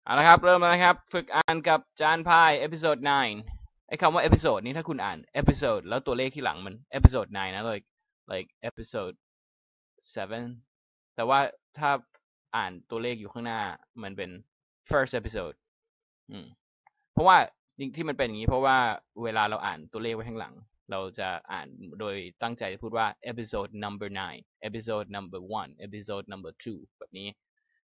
เอาละครับเริ่มแล้วนะครับฝึกอ่านกับจานพาย episode 9ไอ้คำว่า episode นี้ถ้าคุณอ่าน episode แล้วตัวเลขที่หลังมัน episode 9นะ like episode 7แต่ว่าถ้าอ่านตัวเลขอยู่ข้างหน้ามันเป็น first episode เพราะว่าที่มันเป็นอย่างนี้เพราะว่าเวลาเราอ่านตัวเลขไว้ข้างหลังเราจะอ่านโดยตั้งใจพูดว่า episode number 9 episode number 1 episode number 2แบบนี้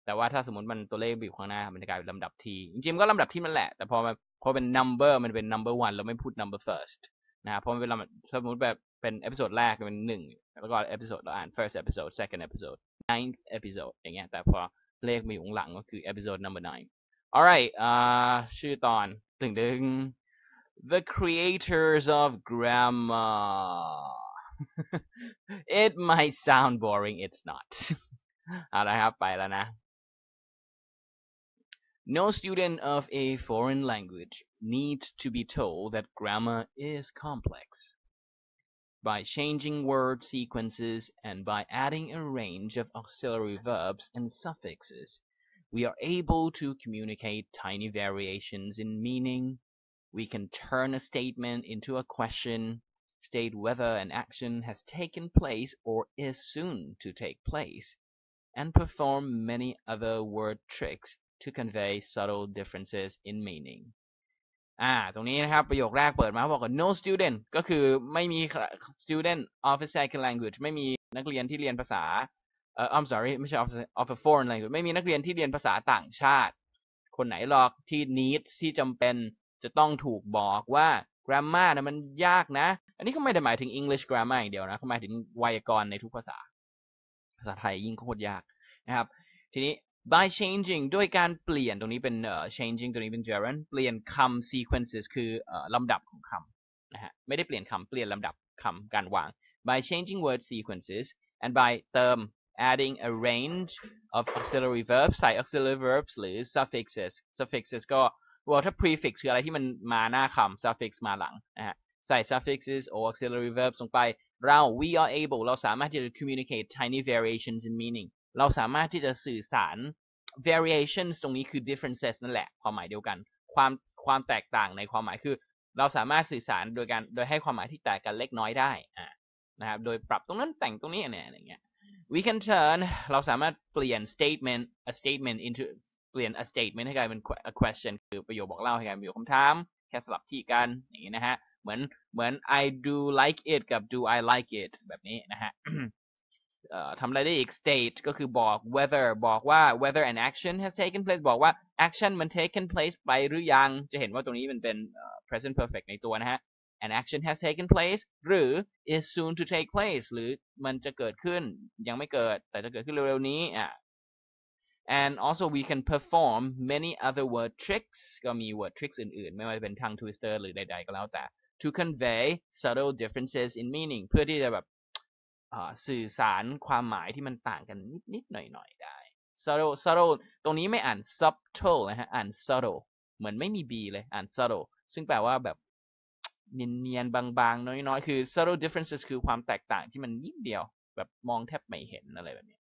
แต่ว่าถ้าสมมติมันตัวเลขอยู่ข้างหน้ามันจะกลายเป็นลำดับที่จริงๆก็ลำดับที่มันแหละแต่พอเป็น number มันเป็น number 1เราไม่พูด number first นะเพราะมันเป็นสมมติแบบเป็น episode แรกเป็น1แล้วก็ episode เราอ่าน first episode second episode 9th episode อย่างเงี้ยแต่พอเลขมาอยู่ข้างหลังก็คือ episode number 9 alright ชื่อตอนดึง The creators of grammar it might sound boring it's not เอาละครับไปแล้วนะ No student of a foreign language needs to be told that grammar is complex. By changing word sequences and by adding a range of auxiliary verbs and suffixes, we are able to communicate tiny variations in meaning. We can turn a statement into a question, state whether an action has taken place or is soon to take place, and perform many other word tricks to convey subtle differences in meaning. ตรงนี้นะครับประโยคแรกเปิดมาบอกว่า no student ก็คือไม่มี student of a second language ไม่มีนักเรียนที่เรียนภาษาI'm sorry ไม่ใช่ of a foreign language ไม่มีนักเรียนที่เรียนภาษาต่างชาติคนไหนหรอกที่ needs ที่จำเป็นจะต้องถูกบอกว่า grammar นะมันยากนะอันนี้ก็ไม่ได้หมายถึง English grammar อย่างเดียวนะเขาหมายถึงไวยากรณ์ในทุกภาษาไทยยิ่งโคตรยากนะครับทีนี้ by changing ด้วยการเปลี่ยนตรงนี้เป็นchanging ตรงนี้เป็น gerund เปลี่ยนคำ sequences คือลำดับของคำนะฮะไม่ได้เปลี่ยนคำเปลี่ยนลำดับคำการวาง by changing word sequences and by เติม adding a range of auxiliary verbs ใส่ auxiliary verbs หรือ suffixes ก็ว่าถ้า prefix คืออะไรที่มันมาหน้าคำ suffix มาหลังนะฮะใส่ suffixes or auxiliary verbs ลงไปwe are able เราสามารถที่จะ communicate tiny variations in meaning เราสามารถที่จะสื่อสาร variations ตรงนี้คือ differences นั่นแหละความหมายเดียวกันความแตกต่างในความหมายคือเราสามารถสื่อสารโดยให้ความหมายที่แตกกันเล็กน้อยได้นะครับโดยปรับตรงนั้นแต่งตรงนี้อะไรเงี้ย we can turn เราสามารถเปลี่ยน a statement into เปลี่ยน a statement ให้กลายเป็น a question คือประโยคบอกเล่าให้กลายเป็นประโยคคำถามแค่สลับที่กันอย่างนี้นะฮะเหมือน I do like it กับ do I like it แบบนี้นะฮะ ทำอะไรได้อีก state ก็คือบอก บอกว่า whether an action has taken place บอกว่า action มัน taken place ไปหรือยังจะเห็นว่าตรงนี้มันเป็น present perfect ในตัวนะฮะ an action has taken place หรือ is soon to take place หรือมันจะเกิดขึ้นยังไม่เกิดแต่จะเกิดขึ้นเร็วๆนี้and also we can perform many other word tricks ก็มี word tricks อื่นๆไม่ว่าจะเป็น tongue twister หรือใดๆก็แล้วแต่ to convey subtle differences in meaning เพื่อที่จะแบบสื่อสารความหมายที่มันต่างกันนิดๆหน่อยๆได้ subtle ตรงนี้ไม่อ่าน subtle นะฮะอ่าน subtle เหมือนไม่มี b เลยอ่าน subtle ซึ่งแปลว่าแบบเนียนๆบางๆน้อยๆคือ subtle differences คือความแตกต่างที่มันนิดเดียวแบบมองแทบไม่เห็นอะไรแบบนี้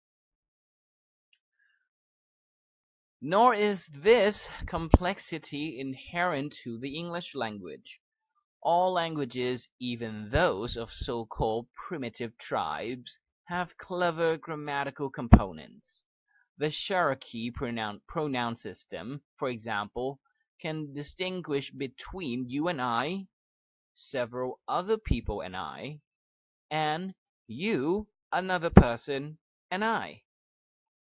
Nor is this complexity inherent to the English language. All languages, even those of so-called primitive tribes, have clever grammatical components. The Cherokee pronoun system, for example, can distinguish between you and I, several other people and I, and you, another person, and I.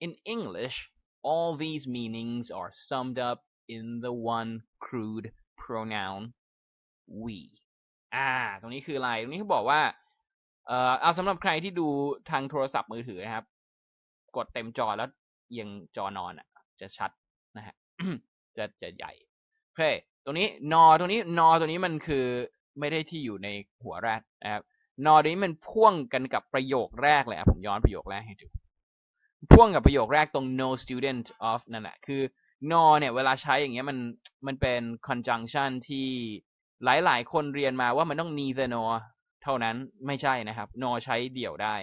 In English,all these meanings are summed up in the one crude pronoun we ตรงนี้คืออะไรตรงนี้เขาบอกว่าเอาสำหรับใครที่ดูทางโทรศัพท์มือถือนะครับกดเต็มจอแล้วเอียงจอนอนจะชัดนะฮะ จะใหญ่โอเคตรงนี้ตรงนี้มันคือไม่ได้ที่อยู่ในหัวแรกนะครับตรงนี้มันพ่วงกันกับประโยคแรกเลยผมย้อนประโยคแรกให้ดูพ่วงกับประโยคแรกตรง no student of นั่นแหละคือ no เนี่ยเวลาใช้อย่างเงี้ยมันเป็น conjunction ที่หลายๆคนเรียนมาว่ามันต้อง neither nor เท่านั้นไม่ใช่นะครับ no ใช้เดี่ยวได้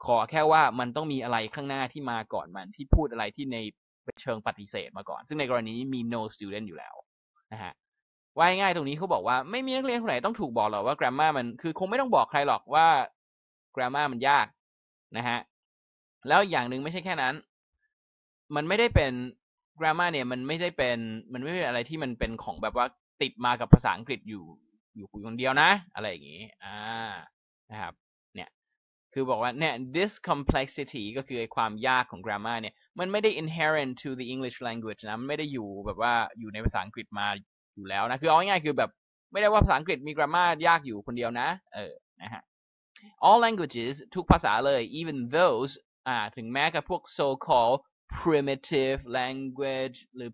ขอแค่ว่ามันต้องมีอะไรข้างหน้าที่มาก่อนมันที่พูดอะไรที่ใน เป็นเชิงปฏิเสธมาก่อนซึ่งในกรณีนี้มี no student อยู่แล้วนะฮะว่าง่ายๆตรงนี้เขาบอกว่าไม่มีนักเรียนคนไหนต้องถูกบอกหรอกว่า grammar มันคือคงไม่ต้องบอกใครหรอกว่า grammar มันยากนะฮะแล้วอย่างหนึ่งไม่ใช่แค่นั้นมันไม่ได้เป็น grammar เนี่ยมันไม่ได้เป็นอะไรที่มันเป็นของแบบว่าติดมากับภาษาอังกฤษอยู่คนเดียวนะอะไรอย่างงี้นะครับเนี่ยคือบอกว่าเนี่ย this complexity ก็คือความยากของ grammar เนี่ยมันไม่ได้ inherent to the English language นะมันไม่ได้อยู่แบบว่าอยู่ในภาษาอังกฤษมาอยู่แล้วนะคือเอาง่ายๆคือแบบไม่ได้ว่าภาษาอังกฤษมี grammar ยากอยู่คนเดียวนะนะฮะ all languages ทุกภาษาเลย even those ถึงแม้กับพวก so called primitive language หรือ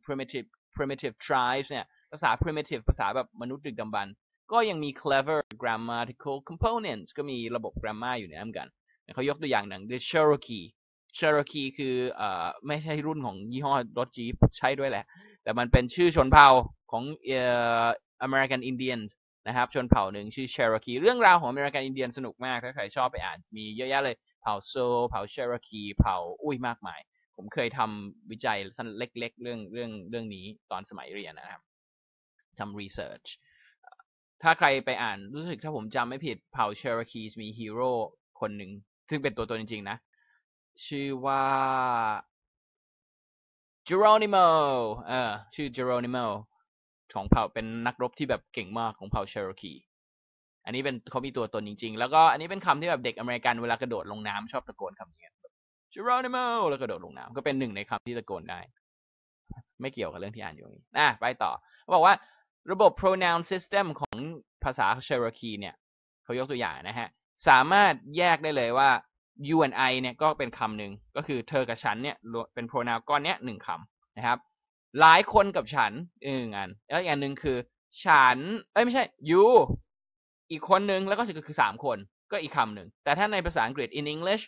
primitive tribes เนี่ยภาษา primitive ภาษาแบบมนุษย์ดึกดำบรรพ์ก็ยังมี clever grammatical components ก็มีระบบ grammar อยู่ในนั้นกันเขายกตัวอย่างหนึ่ง the Cherokee คือไม่ใช่รุ่นของยี่ห้อรถจี๊ปใช่ด้วยแหละแต่มันเป็นชื่อชนเผ่าของAmerican Indians นะครับชนเผ่าหนึ่งชื่อ Cherokee เรื่องราวของ American Indian สนุกมากถ้าใครชอบไปอ่านมีเยอะแยะเลยเผ่าโซเผ่า Cherokee เผ่ามากมายผมเคยทำวิจัยสั้นเล็กๆเรื่องนี้ตอนสมัยเรียนนะครับทำ research ถ้าใครไปอ่านรู้สึกถ้าผมจำไม่ผิดเผ่า Cherokee มีฮีโร่คนหนึ่งซึ่งเป็นตัวตนจริงๆนะชื่อว่า Geronimo ชื่อ Geronimo ของเผ่าเป็นนักรบที่แบบเก่งมากของเผ่า Cherokee อันนี้เป็นเขามีตัวตนจริงๆแล้วก็อันนี้เป็นคำที่แบบเด็กอเมริกันเวลากระโดดลงน้ำชอบตะโกนคำนี้Geronimo แล้วกระโดดลงน้ำก็เป็นหนึ่งในคำที่ตะโกนได้ไม่เกี่ยวกับเรื่องที่อ่านอยู่นี้ไปต่อเขาบอกว่าระบบ pronoun system ของภาษา Cherokee เนี่ยเขายกตัวอย่างนะฮะสามารถแยกได้เลยว่า you and I เนี่ยก็เป็นคำหนึ่งก็คือเธอกับฉันเนี่ยเป็น pronoun ก้อนเนี้ยหนึ่งคำนะครับหลายคนกับฉันอันแล้วอีกอันหนึ่งคือฉันไม่ใช่ you อีกคนหนึ่งแล้วก็คือ3คนก็อีกคำหนึ่งแต่ถ้าในภาษาอังกฤษ in English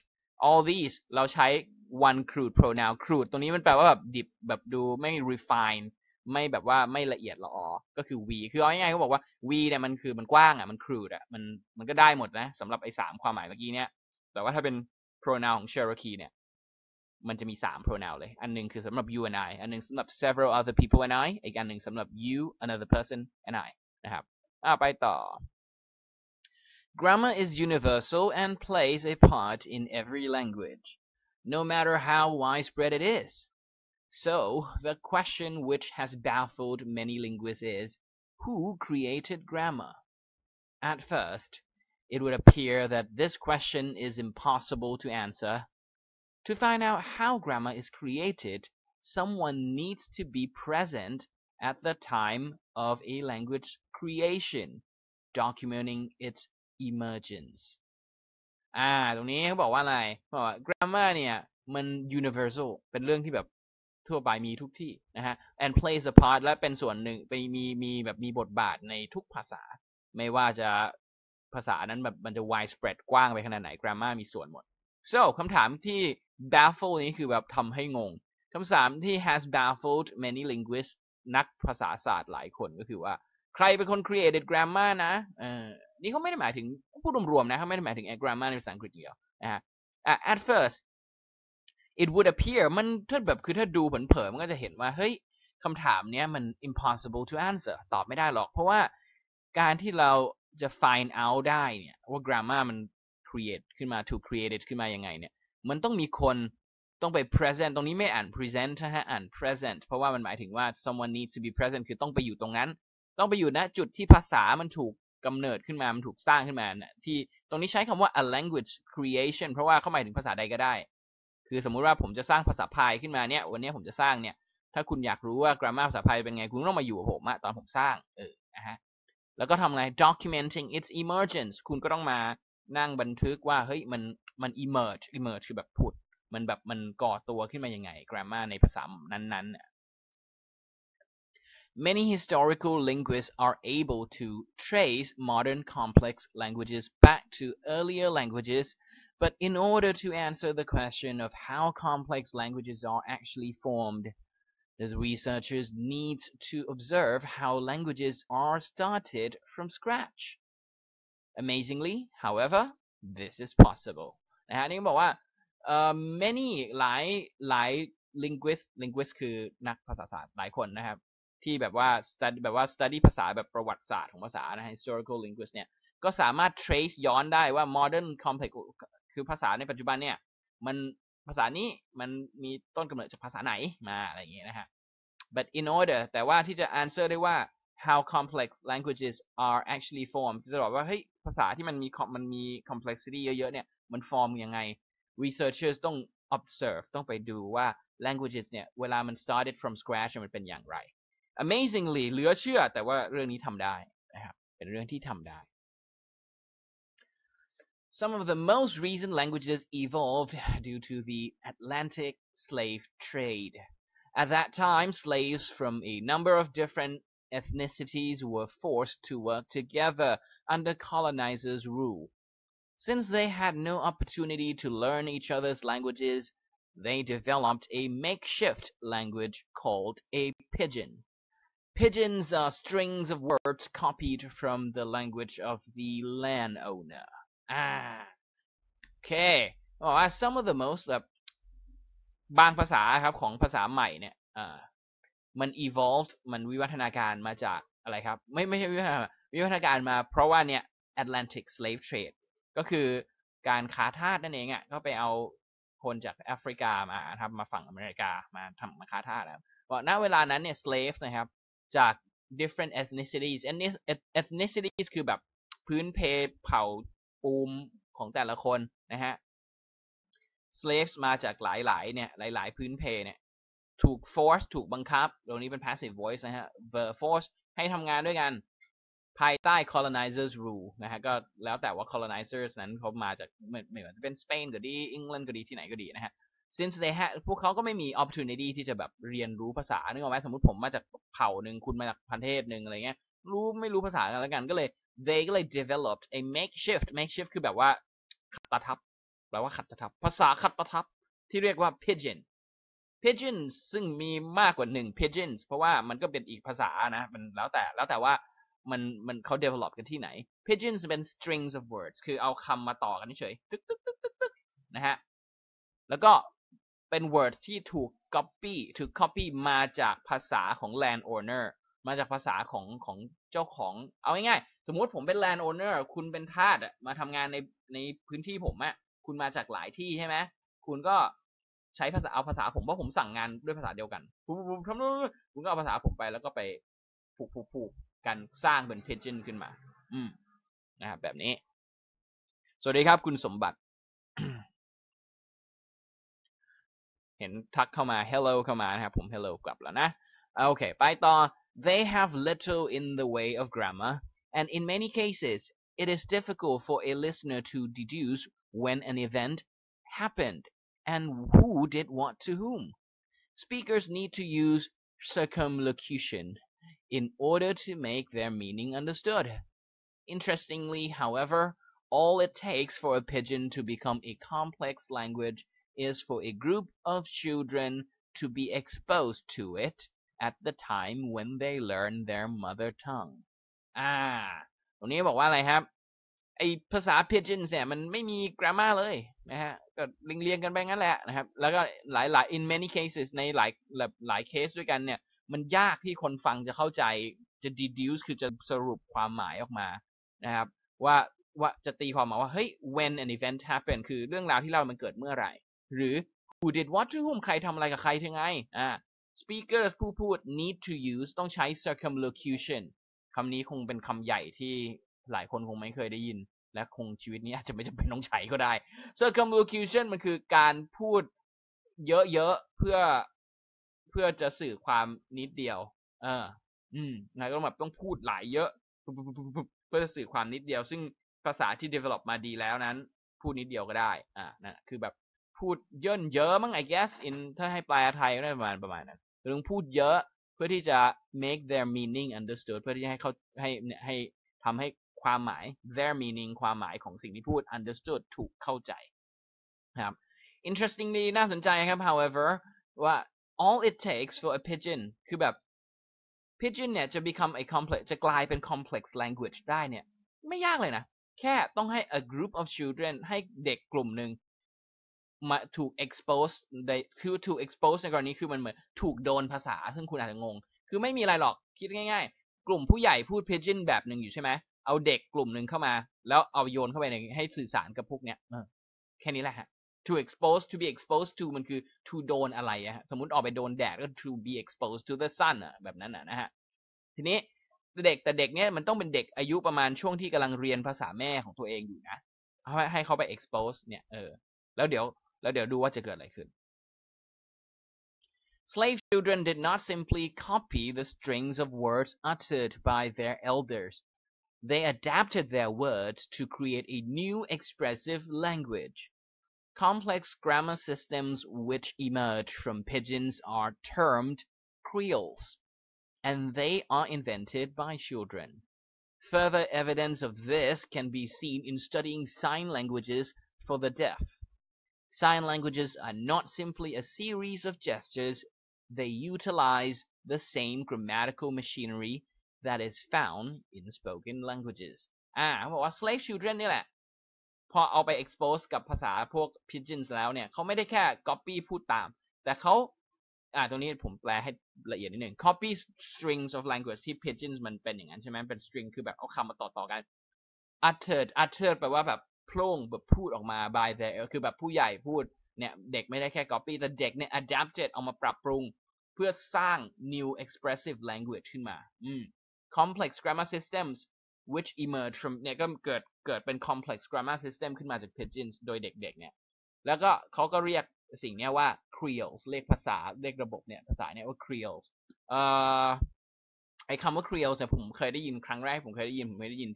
all these เราใช้ one crude pronoun crude ตรงนี้มันแปลว่าแบบดิบแบบดูไม่ refine ไม่แบบว่าไม่ละเอียดละออก็คือ we คือเอาง่ายๆเขาบอกว่า we เนี่ยมันคือมันกว้างมัน crude มันก็ได้หมดนะสำหรับไอ้3ความหมายเมื่อกี้เนี่ยแต่ว่าถ้าเป็น pronoun ของ Cherokee เนี่ยมันจะมี3 pronoun เลยอันนึงคือสำหรับ you and I อันนึงสำหรับ several other people and I อีกอันนึงสำหรับ you another person and I นะครับไปต่อGrammar is universal and plays a part in every language, no matter how widespread it is. So, the question which has baffled many linguists is, who created grammar? At first, it would appear that this question is impossible to answer. To find out how grammar is created, someone needs to be present at the time of a language creation, documenting its emergence ตรงนี้เขาบอกว่าอะไรบอกว่า grammar เนี่ยมัน universal เป็นเรื่องที่แบบทั่วไปมีทุกที่นะฮะ and plays a part และเป็นส่วนหนึ่งไปมีแบบมีบทบาทในทุกภาษาไม่ว่าจะภาษานั้นแบบมันจะ widespread กว้างไปขนาดไหน grammar มีส่วนหมด so คำถามที่ baffle นี้คือแบบทำให้งงคำถามที่ has baffled many linguists นักภาษาศาสตร์หลายคนก็คือว่าใครเป็นคน created grammar นะนี่เขาไม่ได้หมายถึงพูดรวมๆนะเขาไม่ได้หมายถึง grammar ในภาษาอังกฤษเดียวนะฮะat first it would appear มันถ้าแบบคือถ้าดูเผินๆมันก็จะเห็นว่าเฮ้ยคำถามเนี้ยมัน impossible to answer ตอบไม่ได้หรอกเพราะว่าการที่เราจะ find out ได้เนี่ยว่า grammar มัน create ขึ้นมาถูก created ขึ้นมายังไงเนี่ยมันต้องมีคนต้องไป present ตรงนี้ไม่อ่าน present นะฮะอ่าน present เพราะว่ามันหมายถึงว่า someone needs to be present คือต้องไปอยู่ตรงนั้นต้องไปอยู่ณจุดที่ภาษามันถูกกำเนิดขึ้นมามันถูกสร้างขึ้นมาเนี่ยที่ตรงนี้ใช้คำว่า a language creation เพราะว่าเขาหมายถึงภาษาใดก็ได้คือสมมุติว่าผมจะสร้างภาษาพายขึ้นมาเนี่ยวันนี้ผมจะสร้างเนี่ยถ้าคุณอยากรู้ว่า grammar ภาษาพายเป็นไงคุณต้องมาอยู่กับผมตอนผมสร้างนะฮะแล้วก็ทำอะไร documenting its emergence คุณก็ต้องมานั่งบันทึกว่าเฮ้ยมัน emerge คือแบบผุดมันแบบมันก่อตัวขึ้นมายังไง grammar ในภาษานั้นๆMany historical linguists are able to trace modern complex languages back to earlier languages, but in order to answer the question of how complex languages are actually formed, the researchers need to observe how languages are started from scratch. Amazingly, however, this is possible. นะฮะนี่บอกว่าmany หลาย linguist คือนักภาษาศาสตร์หลายคนนะครับที่แบบว่า study ภาษาแบบประวัติศาสตร์ของภาษานะ historical linguist เนี่ยก็สามารถ trace ย้อนได้ว่า modern complex คือภาษาในปัจจุบันเนี่ยมันภาษานี้มันมีต้นกำเนิดจากภาษาไหนมาอะไรอย่างเงี้ยนะฮะ but in order แต่ว่าที่จะ answer ได้ว่า how complex languages are actually formed จะบอกว่าเฮ้ยภาษาที่มันมี complexity เยอะๆเนี่ยมัน form ยังไง researchers ต้อง observe ต้องไปดูว่า languages เนี่ยเวลามัน started from scratch มันเป็นอย่างไร amazingly เหลือเชื่อแต่ว่าเรื่องนี้ทำได้นะครับเป็นเรื่องที่ทำได้ Some of the most recent languages evolved due to the Atlantic slave trade. At that time, slaves from a number of different ethnicities were forced to work together under colonizers' rule. Since they had no opportunity to learn each other's languages, they developed a makeshift language called a pidgin. Pidgins are strings of words copied from the language of the landowner. โอเคบอกว่า some of the most แบบบางภาษาครับของภาษาใหม่เนี่ยมัน evolved มันวิวัฒนาการมาจากอะไรครับไม่ใช่วิวัฒนาการมาเพราะว่าเนี่ย Atlantic slave trade ก็คือการค้าทาสนั่นเองอ่ะก็ไปเอาคนจากแอฟริกามาทำมาฝั่งอเมริกามาทำมาค้าทาสแล้วว่าณเวลานั้นเนี่ย slaves นะครับจาก different ethnicities ethnicities คือแบบพื้นเพเผ่าปูมของแต่ละคนนะฮะ slaves มาจากหลายๆเนี่ยหลายๆพื้นเพเนี่ยถูก force ถูกบังคับตรงนี้เป็น passive voice นะฮะ verb force ให้ทำงานด้วยกันภายใต้ colonizers rule นะฮะก็แล้วแต่ว่า colonizers นั้นเขามาจากไม่ว่าจะเป็นสเปนก็ดีอังกฤษก็ดีที่ไหนก็ดีนะฮะ since they had พวกเขาก็ไม่มี opportunity ที่จะแบบเรียนรู้ภาษานึกออกไหมสมมติผมมาจากเผ่าหนึ่งคุณมาจากประเทศหนึ่งอะไรเงี้ยไม่รู้ภาษากันแล้วกันก็เลย they ก็เลย developed a makeshift คือแบบว่าขัดตาทับแปลว่าขัดตาทับภาษาขัดตาทับที่เรียกว่า pigeons ซึ่งมีมากกว่า1 pigeons เพราะว่ามันก็เป็นอีกภาษานะมันแล้วแต่ว่ามันเขา develop กันที่ไหน pigeons เป็น strings of words คือเอาคำมาต่อกันเฉยตึกนะฮะแล้วก็เป็น word ที่ถูก copy มาจากภาษาของ landowner มาจากภาษาของเจ้าของเอาง่ายๆสมมุติผมเป็น landowner คุณเป็นทาสมาทำงานในพื้นที่ผมอะคุณมาจากหลายที่ใช่ไหมคุณก็ใช้เอาภาษาผมเพราะผมสั่งงานด้วยภาษาเดียวกันคุณก็เอาภาษาผมไปแล้วก็ไปผูกกันสร้างเป็น pigeon ขึ้นมานะครับแบบนี้สวัสดีครับคุณสมบัติ เห็นทักเข้ามา hello เข้ามานะครับผม hello กลับแล้วนะโอเคไปต่อ they have little in the way of grammar and in many cases it is difficult for a listener to deduce when an event happened and who did what to whom. Speakers need to use circumlocution in order to make their meaning understood. Interestingly, however, all it takes for a pidgin to become a complex language is for a group of children to be exposed to it at the time when they learn their mother tongue. ตรงนี้บอกว่าอะไรครับไอภาษา pidgin เนี่ยมันไม่มี grammar เลยนะฮะก็เรียงกันไปงั้นแหละนะครับแล้วก็หลาย in many cases ในหลายเคสด้วยกันเนี่ยมันยากที่คนฟังจะเข้าใจจะ deduce คือจะสรุปความหมายออกมานะครับว่าจะตีความหมายว่าเฮ้ย when an event happened คือเรื่องราวที่เรามันเกิดเมื่อไหร่หรือ who did what to whom ใครทำอะไรกับใครถึงไงspeakers ผู้พูด need to use ต้องใช้ circumlocution คำนี้คงเป็นคำใหญ่ที่หลายคนคงไม่เคยได้ยินและคงชีวิตนี้อาจจะไม่จำเป็นต้องใช้ก็ได้ circumlocution มันคือการพูดเยอะๆเพื่อจะสื่อความนิดเดียวนะก็แบบต้องพูดหลายเยอะเพื่อจะสื่อความนิดเดียวซึ่งภาษาที่ develop มาดีแล้วนั้นพูดนิดเดียวก็ได้นั่นคือแบบพูดเยอะมั้ง I guess in ถ้าให้แปลไทยก็ได้ประมาณนั้นต้องพูดเยอะเพื่อที่จะ make their meaning understood เพื่อที่จะให้เขาให้ทำให้ความหมาย their meaning ความหมายของสิ่งที่พูด understood ถูกเข้าใจครับ interestingly น่าสนใจครับ however ว่า all it takes for a pidgin คือแบบ pidgin เนี่ยจะ become a complex จะกลายเป็น complex language ได้เนี่ยไม่ยากเลยนะแค่ต้องให้ a group of children ให้เด็กกลุ่มหนึ่ง มาถูก expose ในคือถูก expose ในกรณีคือมันเหมือนถูกโดนภาษาซึ่งคุณอาจจะงงคือไม่มีอะไรหรอกคิดง่ายๆกลุ่มผู้ใหญ่พูด pidgin แบบหนึ่งอยู่ใช่ไหมเอาเด็กกลุ่มหนึ่งเข้ามาแล้วเอาโยนเข้าไปในให้สื่อสารกับพวกเนี้ยแค่นี้แหละฮะ to expose to be exposed to มันคือ to โดนอะไรอะฮะสมมุติออกไปโดนแดดก็ to be exposed to the sun อะแบบนั้นนะฮะทีนี้แต่เด็กเนี้ยมันต้องเป็นเด็กอายุประมาณช่วงที่กำลังเรียนภาษาแม่ของตัวเองอยู่นะให้เขาไป expose เนี่ยแล้วเดี๋ยวดูว่าจะเกิดอะไรขึ้น Slave children did not simply copy the strings of words uttered by their elders. They adapted their words to create a new expressive language. Complex grammar systems which emerge from pidgins are termed creoles, and they are invented by children. Further evidence of this can be seen in studying sign languages for the deaf. Sign languages are not simply a series of gestures, they utilize the same grammatical machinery that is found in spoken languages. บอกว่า slave children นี่แหละพอเอาไป expose กับภาษาพวก pidgins แล้วเนี่ยเขาไม่ได้แค่ copy พูดตามแต่เขาตรงนี้ผมแปลให้ละเอียดนิดหนึ่ง copy strings of language ที่ pidgins มันเป็นอย่างนั้นใช่ไหมเป็น string คือแบบเอาคำมาต่อกัน uttered แปลว่าแบบโพล่งแบบพูดออกมา by their คือแบบผู้ใหญ่พูดเนี่ยเด็กไม่ได้แค่ copy แต่เด็กเนี่ย adapted เอามาปรับปรุงเพื่อสร้าง new expressive language ขึ้นมาcomplex grammar systems which emerge from เนี่ยก็เกิดเป็น complex grammar system ขึ้นมาจาก pidgins โดยเด็กๆเนี่ยแล้วก็เขาก็เรียกสิ่งนี้ว่า creoles เรียกภาษาเรียกระบบเนี่ยภาษาเนี่ยว่า creoles ไอ้คำว่า creoles เนี่ยผมเคยได้ยินครั้งแรกผมเคยได้ยิน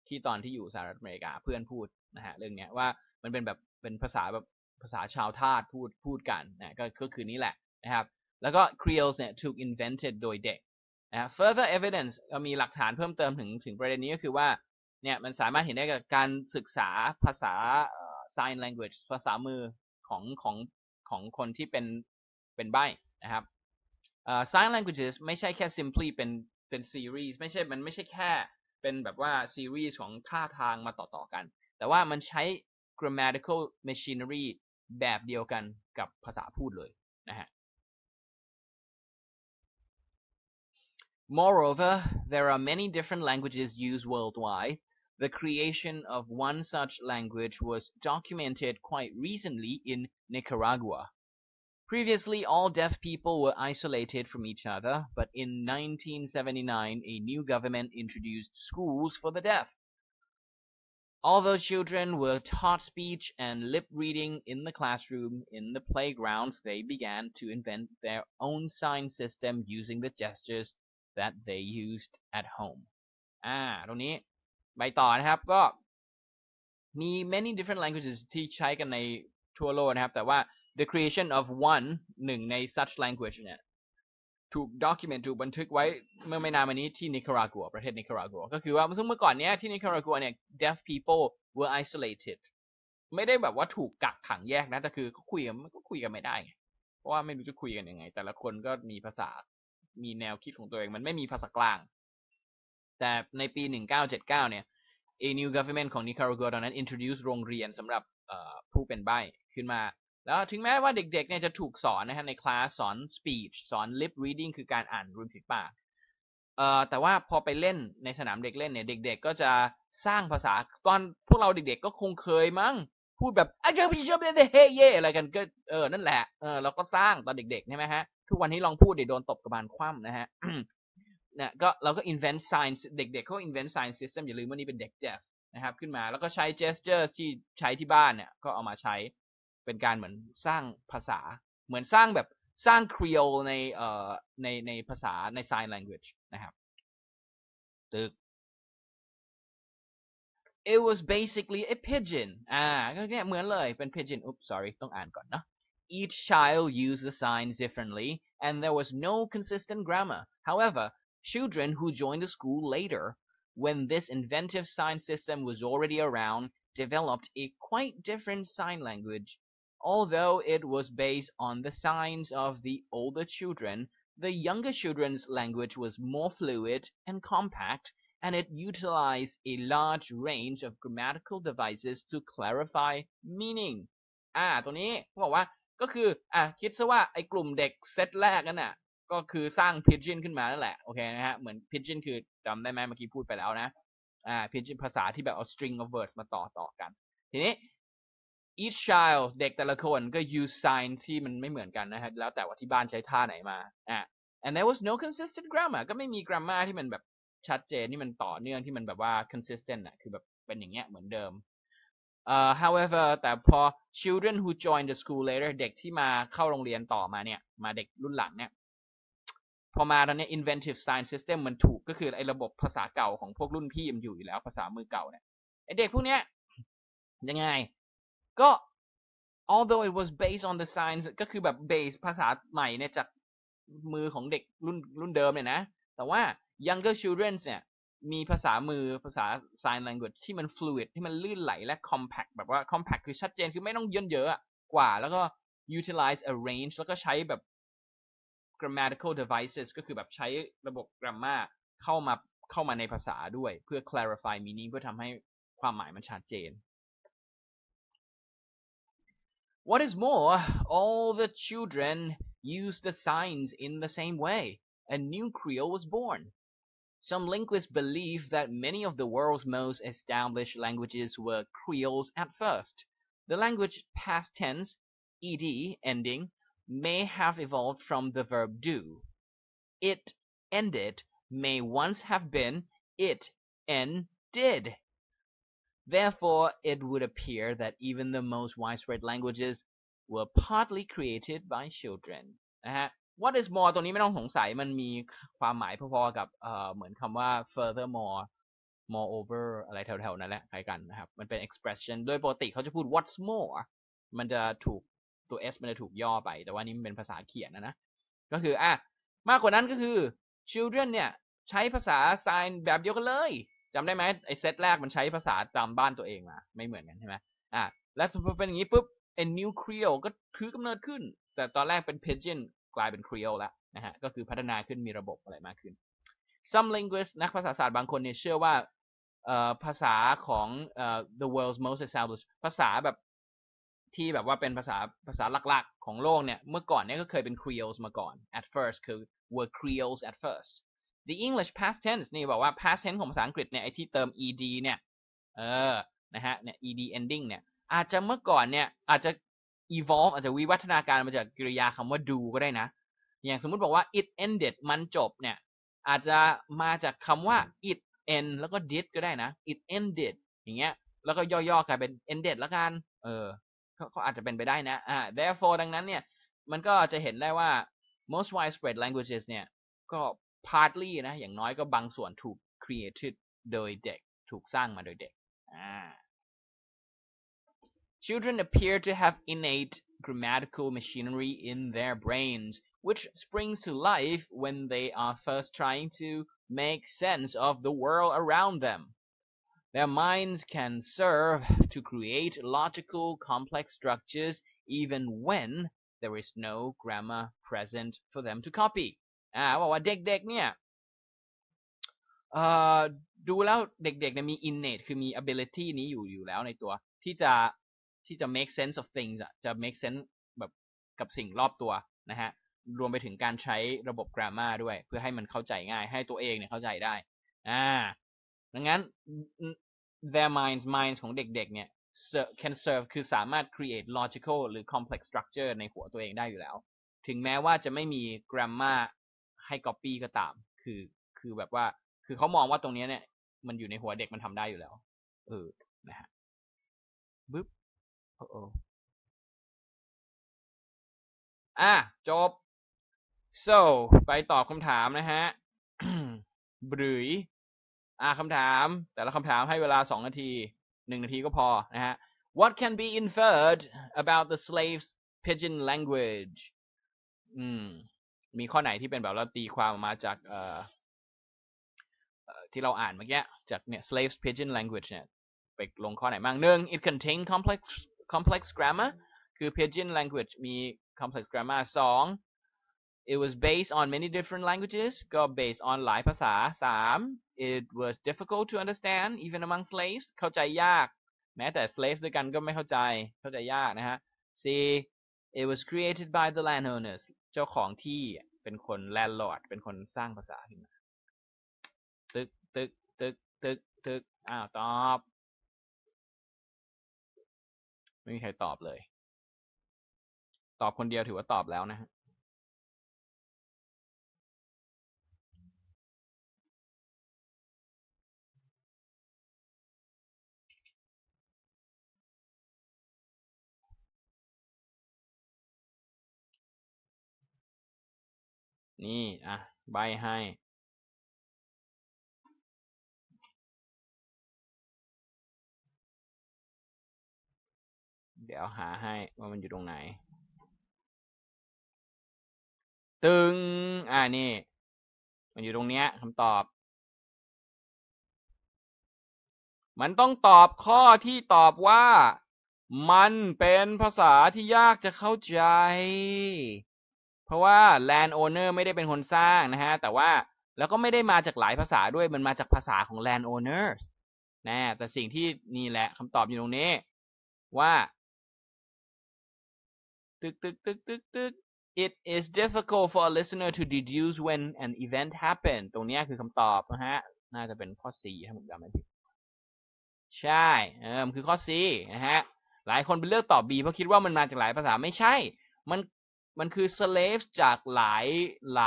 ที่ตอนที่อยู่สหรัฐอเมริกาเพื่อนพูดนะฮะเรื่องเนี้ยว่ามันเป็นแบบเป็นภาษาแบบภาษาชาวทาสพูดกันนะก็คือนี้แหละนะครับแล้วก็ creoles เนี่ยถูก invented โดยเด็กfurther evidence มีหลักฐานเพิ่มเติมถึงประเด็นนี้ก็คือว่าเนี่ยมันสามารถเห็นได้กับการศึกษาภาษาsign language ภาษามือของคนที่เป็นใบ้นะครับ sign languages ไม่ใช่แค่ simply เป็น series มันไม่ใช่แค่เป็นแบบว่า series ของท่าทางมาต่อกันแต่ว่ามันใช้ grammatical machinery แบบเดียวกันกับภาษาพูดเลยนะฮะMoreover, there are many different languages used worldwide. The creation of one such language was documented quite recently in Nicaragua. Previously, all deaf people were isolated from each other, but in 1979, a new government introduced schools for the deaf. Although children were taught speech and lip reading in the classroom, in the playgrounds, they began to invent their own sign system using the gestures that they used at home ตรงนี้ไปต่อนะครับก็มี many different languages ที่ใช้กันในทั่วโลกนะครับแต่ว่า the creation ofหนึ่งใน such language เนี่ยถูก document ถูกบันทึกไว้เมื่อไม่นานมานี้ที่นิคารากัวประเทศนิคารากัวก็คือว่าซึ่งเมื่อก่อนเนี้ยที่นิคารากัวเนี่ย deaf people were isolated ไม่ได้แบบว่าถูกกักขังแยกนะแต่คือเขาคุยกันไม่ได้เพราะว่าไม่รู้จะคุยกันยังไงแต่ละคนก็มีภาษามีแนวคิดของตัวเองมันไม่มีภาษากลางแต่ในปี1979เนี่ย a new government ของนิคารากัวตอนนั้น introduce โรงเรียนสำหรับผู้เป็นใบ้ขึ้นมาแล้วถึงแม้ว่าเด็กๆเนี่ยจะถูกสอนนะฮะในคลาสสอน speech สอน lip reading คือการอ่านริมฝีปากแต่ว่าพอไปเล่นในสนามเด็กเล่นเนี่ยเด็กๆก็จะสร้างภาษาตอนพวกเราเด็กๆก็คงเคยมั้งพูดแบบเฮ้อะไรกันก็นั่นแหละเราก็สร้างตอนเด็กๆใช่ไหมฮะทุกวันนี้ลองพูดเดี๋ยวโดนตบกระบาลคว่ำนะฮะ เนี่ยก็เราก็ invent science เด็กๆเขา invent science system อย่าลืมว่านี่เป็นเด็ก deaf นะครับขึ้นมาแล้วก็ใช้ gestures ที่ใช้ที่บ้านเนี่ยก็เอามาใช้เป็นการเหมือนสร้างภาษาเหมือนสร้าง creole ในภาษาใน sign language นะครับตึก It was basically a pidgin ก็เนี่ยเหมือนเลยเป็น pidgin sorry ต้องอ่านก่อนเนาะEach child used the signs differently, and there was no consistent grammar. However, children who joined the school later, when this inventive sign system was already around, developed a quite different sign language. Although it was based on the signs of the older children, the younger children's language was more fluid and compact, and it utilized a large range of grammatical devices to clarify meaning. ตัวนี้เขาบอกว่าก็คือคิดซะว่าไอ้กลุ่มเด็กเซตแรกนั่นน่ะก็คือสร้าง pigeon ขึ้นมานั่นแหละโอเคนะฮะเหมือน pigeon คือจำได้ไหมเมื่อกี้พูดไปแล้วนะpigeon ภาษาที่แบบเอา string of words มาต่อกันทีนี้ each child เด็กแต่ละคนก็ use sign ที่มันไม่เหมือนกันนะฮะแล้วแต่ว่าที่บ้านใช้ท่าไหนมาand there was no consistent grammar ก็ไม่มี grammar ที่มันแบบชัดเจนที่มันต่อเนื่องที่มันแบบว่า consistent คือแบบเป็นอย่างเงี้ยเหมือนเดิมhowever แต่พอ children who joined the school later เด็กที่มาเข้าโรงเรียนต่อมาเนี่ยมาเด็กรุ่นหลังเนี่ยพอมาตอนนี้ inventive sign system มันถูกก็คือไอ้ระบบภาษาเก่าของพวกรุ่นพี่มันอยู่แล้วภาษามือเก่าเนี่ยไอ้เด็กพวกเนี้ยยังไงก็ although it was based on the signs ก็คือแบบ base ภาษาใหม่เนี่ยจากมือของเด็กรุ่นเดิมเนี่ยนะแต่ว่า younger children เนี่ยมีภาษามือภาษา sign language ที่มัน fluid ที่มันลื่นไหลและ compact แบบว่า compact คือชัดเจนคือไม่ต้องเยอะกว่าแล้วก็ utilize a range แล้วก็ใช้แบบ grammatical devices ก็คือแบบใช้ระบบ grammar เข้ามาในภาษาด้วยเพื่อ clarify meaning เพื่อทำให้ความหมายมันชัดเจน What is more, all the children use the signs in the same way. A new Creole was born. Some linguists believe that many of the world's most established languages were Creoles at first. The language past tense, ed ending, may have evolved from the verb do. It ended may once have been it ended. Therefore, it would appear that even the most widespread languages were partly created by children. นะฮะ What is more ตัวนี้ไม่ต้องสงสัยมันมีความหมายพอๆกับเหมือนคำว่า furthermore moreover อะไรแถวๆนั่นแหละคล้ายกันนะครับมันเป็น expression โดยปกติเขาจะพูด what's more มันจะถูกตัว s มันจะถูกย่อไปแต่ว่านี้มันเป็นภาษาเขียนนะก็คือมากกว่านั้นก็คือ children เนี่ยใช้ภาษา sign แบบเดียวกันเลยจำได้ไหมไอ้เซตแรกมันใช้ภาษาตามบ้านตัวเองมาไม่เหมือนกันใช่ไหมแล้วพอเป็นอย่างนี้ปุ๊บ a new Creole ก็ถือกำเนิดขึ้นแต่ตอนแรกเป็น Pidgin กลายเป็น Creole แล้วนะฮะก็คือพัฒนาขึ้นมีระบบอะไรมากขึ้น Some linguists นักภาษาศาสตร์บางคนเนี่ยเชื่อว่าภาษาของthe world's most established ภาษาแบบที่แบบว่าเป็นภาษาหลักๆของโลกเนี่ยเมื่อก่อนเนี่ยก็เคยเป็น Creoles มาก่อน at first คือ were Creoles at first The English past tense นี่บอกว่า past tense ของภาษาอังกฤษเนี่ยไอ้ที่เติม ed เนี่ยนะฮะเนี่ย ed ending เนี่ยอาจจะเมื่อก่อนเนี่ยอาจจะ evolve อาจจะวิวัฒนาการมาจากกริยาคำว่า do ก็ได้นะอย่างสมมุติบอกว่า it ended มันจบเนี่ยอาจจะมาจากคำว่า it end แล้วก็ did ก็ได้นะ it ended อย่างเงี้ยแล้วก็ย่อๆกลายเป็น ended แล้วกันเขาอาจจะเป็นไปได้นะtherefore ดังนั้นเนี่ยมันก็จะเห็นได้ว่า most widespread languages เนี่ยก็ partly นะอย่างน้อยก็บางส่วนถูก created โดยเด็กถูกสร้างมาโดยเด็กChildren appear to have innate grammatical machinery in their brains, which springs to life when they are first trying to make sense of the world around them. Their minds can serve to create logical, complex structures even when there is no grammar present for them to copy. บอกว่าเด็กๆเนี่ยดูแล้วเด็กๆเนี่ยมี innate คือมี ability นี้อยู่แล้วในตัวที่จะ make sense of things จะ make sense แบบกับสิ่งรอบตัวนะฮะรวมไปถึงการใช้ระบบ grammar ด้วยเพื่อให้มันเข้าใจง่ายให้ตัวเองเนี่ยเข้าใจได้ดังนั้น their minds ของเด็กๆเนี่ย can serve คือสามารถ create logical หรือ complex structure ในหัวตัวเองได้อยู่แล้วถึงแม้ว่าจะไม่มี grammar ให้ copy ก็ตามคือแบบว่าคือเขามองว่าตรงนี้เนี่ยมันอยู่ในหัวเด็กมันทำได้อยู่แล้วนะฮะบึ๊บจบ so ไปตอบคำถามนะฮะ บรืยคำถามแต่ละคำถามให้เวลา2 นาที1 นาทีก็พอนะฮะ What can be inferred about the slaves' pidgin language มีข้อไหนที่เป็นแบบเราตีความออกมาจากที่เราอ่านเมื่อกี้จากเนี่ย slaves' pidgin language เนี่ยไปลงข้อไหนบ้าง 1. It contains complex grammar คือ pidgin language มี complex grammar 2. It was based on many different languages ก็ based on หลายภาษา 3. It was difficult to understand even among slaves เข้าใจยากแม้แต่ slaves ด้วยกันก็ไม่เข้าใจยากนะฮะ C it was created by the landowners เจ้าของที่เป็นคน landlord เป็นคนสร้างภาษาขึ้นมาตึกตอบไม่มีใครตอบเลยตอบคนเดียวถือว่าตอบแล้วนะฮะนี่ใบให้เดี๋ยวหาให้ว่ามันอยู่ตรงไหนตึงนี่มันอยู่ตรงเนี้ยคำตอบมันต้องตอบข้อที่ตอบว่ามันเป็นภาษาที่ยากจะเข้าใจเพราะว่า landowner ไม่ได้เป็นคนสร้างนะฮะแต่ว่าแล้วก็ไม่ได้มาจากหลายภาษาด้วยมันมาจากภาษาของ landowners นะแต่สิ่งที่นี่แหละคำตอบอยู่ตรงนี้ว่าIt is difficult for a listener to deduce when an event happened ตรงนี้คือคำตอบนะฮะน่าจะเป็นข้อ C ถ้าผมจำไม่ผิดใช่มันคือข้อ C นะฮะหลายคนไปเลือกตอบ B เพราะคิดว่ามันมาจากหลายภาษาไม่ใช่มันคือ slaves จากหลา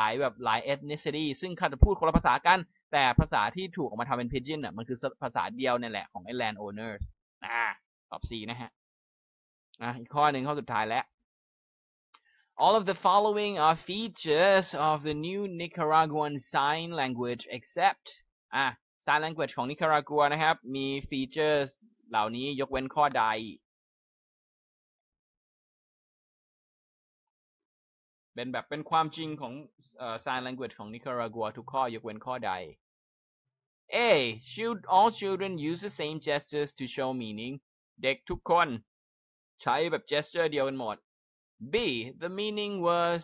ยแบบหลาย ethnicity ซึ่งเขาจะพูดคนละภาษากันแต่ภาษาที่ถูกออกมาทำเป็น pidgin มันคือภาษาเดียวนั่นแหละของไอ้ landowners ตอบ C นะฮะอีกข้อหนึ่งข้อสุดท้ายแล้วAll of the following are features of the new Nicaraguan Sign Language except Sign Language ของ Nicaragua นะครับมี features เหล่านี้ยกเว้นข้อใดเป็นแบบเป็นความจริงของSign Language ของ Nicaragua ทุกข้อยกเว้นข้อใด A should all children use the same gestures to show meaning เด็กทุกคนใช้แบบ gesture เดียวกันหมดB. The meaning was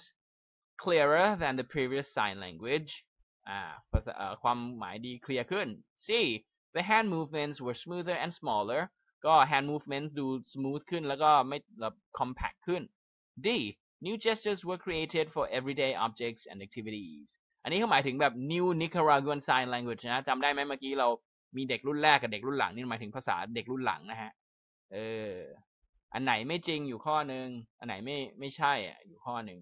clearer than the previous sign language. ความหมายดีเคลียร์ขึ้น C. The hand movements were smoother and smaller. ก็ hand movements ดู smooth ขึ้นแล้วก็ไม่แบบ compact ขึ้น D. New gestures were created for everyday objects and activities. อันนี้เขาหมายถึงแบบ new Nicaraguan sign language นะจำได้ไหมเมื่อกี้เรามีเด็กรุ่นแรกกับเด็กรุ่นหลังนี่หมายถึงภาษาเด็กรุ่นหลังนะฮะอันไหนไม่จริงอยู่ข้อหนึ่งอันไหนไม่ใช่อยู่ข้อหนึ่ง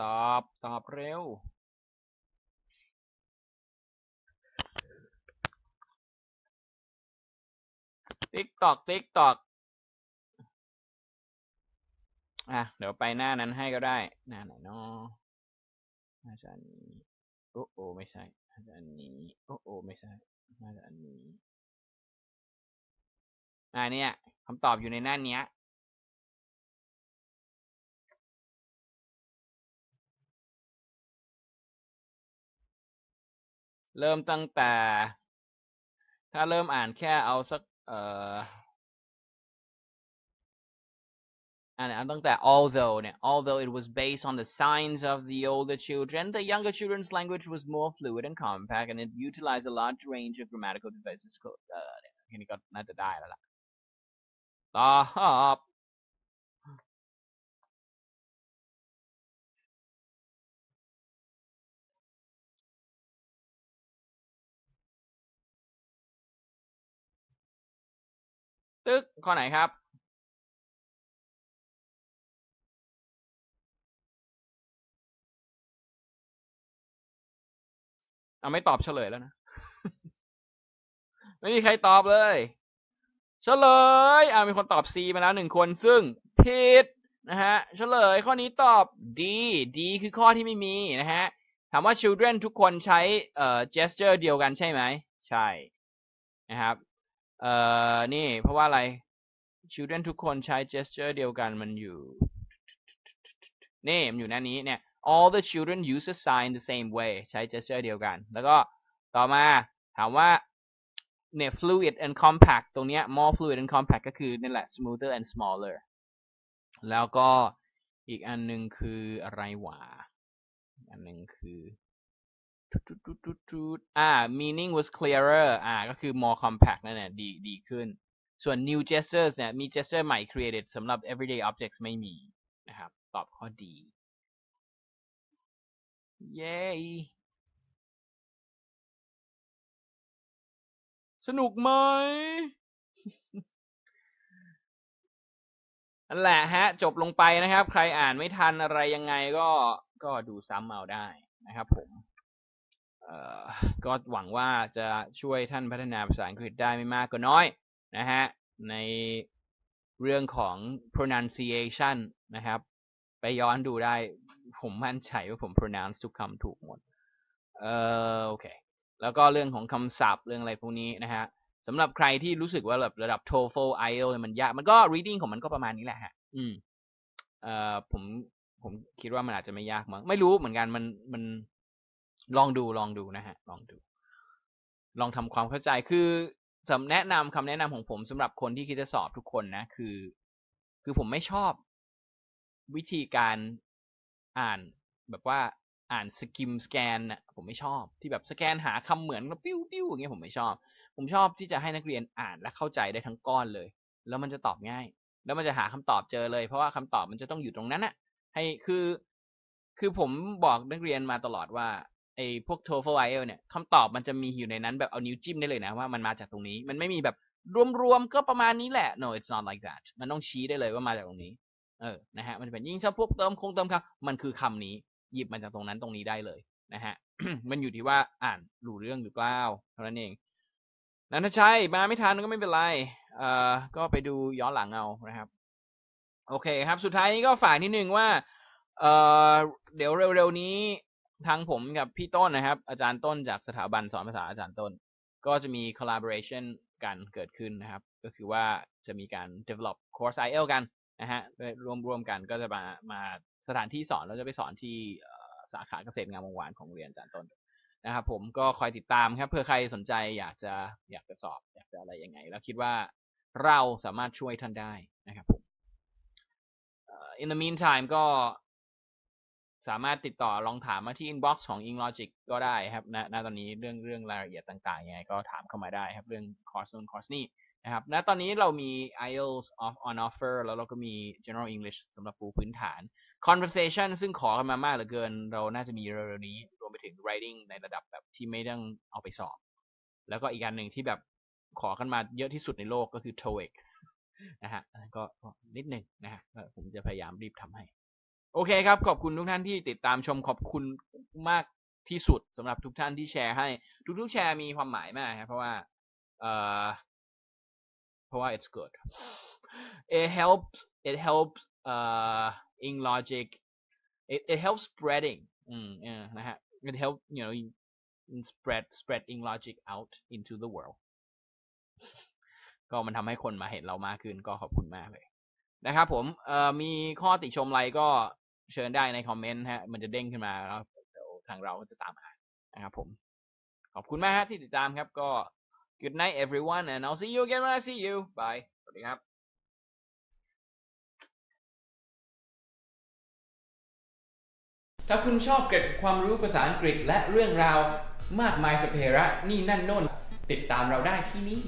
ตอบเร็วติ๊กตอกเดี๋ยวไปหน้านั้นให้ก็ได้หน้าไหนเนาะน่าจะอันนี้โอ้ไม่ใช่น่าจะอันนี้โอ้ไม่ใช่น่าจะอันนี้เนี่ยคำตอบอยู่ในหน้านี้เริ่มตั้งแต่ถ้าเริ่มอ่านแค่เอาสักตั้งแต่ although it was based on the signs of the older children, the younger children's language was more fluid and compact, and it utilized a large range of grammatical devices. แค่นี้ก็น่าจะได้แล้วล่ะตอบตึกข้อไหนครับไม่ตอบเฉลยแล้วนะ ไม่มีใครตอบเลยเฉลยมีคนตอบ C มาแล้ว1คนซึ่งผิดนะฮะเฉลยข้อนี้ตอบ D คือข้อที่ไม่มีนะฮะถามว่า children ทุกคนใช้gesture เดียวกันใช่ไหมใช่นะครับนี่เพราะว่าอะไร children ทุกคนใช้ gesture เดียวกันมันอยู่นี่มันอยู่หน้านี้เนี่ย all the children use a sign the same way ใช้ gesture เดียวกันแล้วก็ต่อมาถามว่าเนี่ย fluid and compact ตรงเนี้ย more fluid and compact ก็คือนี่แหละ smoother and smaller แล้วก็อีกอันนึงคืออะไรวะอันนึงคือ meaning was clearer ก็คือ more compact นั่นแหละดีขึ้นส่วน new gestures เนี่ยมี gesture ใหม่ created สำหรับ everyday objects ไม่มีนะครับตอบข้อดีเย้สนุกไหม นั่นแหละฮะจบลงไปนะครับใครอ่านไม่ทันอะไรยังไงก็ดูซ้ำเอาได้นะครับผมก็หวังว่าจะช่วยท่านพัฒนาภาษาอังกฤษได้ไม่มากก็น้อยนะฮะในเรื่องของ pronunciation นะครับไปย้อนดูได้ผมมั่นใจว่าผม pronounce ทุกคำถูกหมดโอเคแล้วก็เรื่องของคำศัพท์เรื่องอะไรพวกนี้นะฮะสำหรับใครที่รู้สึกว่าแบบระดับ TOEFL IELTS มันยากมันก็ reading ของมันก็ประมาณนี้แหละฮะผมคิดว่ามันอาจจะไม่ยากมั้งไม่รู้เหมือนกันมันลองดูนะฮะลองทำความเข้าใจคือคำแนะนำของผมสำหรับคนที่คิดจะสอบทุกคนนะคือผมไม่ชอบวิธีการอ่านแบบว่าอ่านสแกนน่ะผมไม่ชอบที่แบบสแกนหาคำเหมือนแล้วปิ้วอย่างเงี้ยผมไม่ชอบผมชอบที่จะให้นักเรียนอ่านและเข้าใจได้ทั้งก้อนเลยแล้วมันจะตอบง่ายแล้วมันจะหาคำตอบเจอเลยเพราะว่าคำตอบมันจะต้องอยู่ตรงนั้นน่ะให้คือผมบอกนักเรียนมาตลอดว่าไอ้พวก TOEFL IELTS เนี่ยคำตอบมันจะมีอยู่ในนั้นแบบเอานิ้วจิ้มได้เลยนะว่ามันมาจากตรงนี้มันไม่มีแบบรวมก็ประมาณนี้แหละ no it's not like that มันต้องชี้ได้เลยว่ามาจากตรงนี้นะฮะมันจะเป็นยิ่งถ้าพวกเติมคำมันคือคำนี้หยิบมาจากตรงนั้นตรงนี้ได้เลยนะฮะ มันอยู่ที่ว่าอ่านรู้เรื่องหรือเปล่าเท่านั้นเองนั้นถ้าใช่มาไม่ทันก็ไม่เป็นไรก็ไปดูย้อนหลังเอานะครับโอเคครับสุดท้ายนี้ก็ฝากนิดนึงว่าเดี๋ยวเร็วๆนี้ทางผมกับพี่ต้นนะครับอาจารย์ต้นจากสถาบันสอนภาษาอาจารย์ต้นก็จะมี collaboration กันเกิดขึ้นนะครับก็คือว่าจะมีการ develop course IELTS กันนะฮะร่วมกันก็จะมาสถานที่สอนเราจะไปสอนที่สาขาเกษตรงามวงวานของโรงเรียนอาจารย์ต้นนะครับผมก็คอยติดตามครับเพื่อใครสนใจอยากจะสอบอยากจะอะไรยังไงแล้วคิดว่าเราสามารถช่วยท่านได้นะครับผมin the meantime ก็สามารถติดต่อลองถามมาที่ inbox ของ Englogic ก็ได้ครับณตอนนี้เรื่องรายละเอียดต่างๆยังไงก็ถามเข้ามาได้ครับเรื่องคอร์สนู้นคอร์สนี้นะครับณตอนนี้เรามี IELTS on offer แล้วเราก็มี General English สำหรับปูพื้นฐาน Conversation ซึ่งขอกันมามากเหลือเกินเราน่าจะมีเร็วๆนี้รวมไปถึง Writing ในระดับแบบที่ไม่ต้องเอาไปสอบแล้วก็อีกอันหนึ่งที่แบบขอกันมาเยอะที่สุดในโลกก็คือ TOEIC นะฮะก็นิดนึงนะฮะผมจะพยายามรีบทำให้โอเคครับขอบคุณทุกท่านที่ติดตามชมขอบคุณมากที่สุดสำหรับทุกท่านที่แชร์ให้ทุกแชร์มีความหมายมากครับเพราะว่า it's good it helps Englogic it helps spreading นะฮะ it helps spread Englogic out into the world ก็มันทำให้คนมาเห็นเรามากขึ้นก็ขอบคุณมากเลยนะครับผมมีข้อติชมอะไรก็เชิญได้ในคอมเมนต์ฮะมันจะเด้งขึ้นมาแล้วเดี๋ยวทางเราก็จะตามอ่านนะครับผมขอบคุณมากฮะที่ติดตามครับก็ good night everyone and I'll see you again when I see you bye สวัสดีครับถ้าคุณชอบเกร็ดความรู้ภาษาอังกฤษและเรื่องราวมากมายสเประนี่นั่นโน่นติดตามเราได้ที่นี่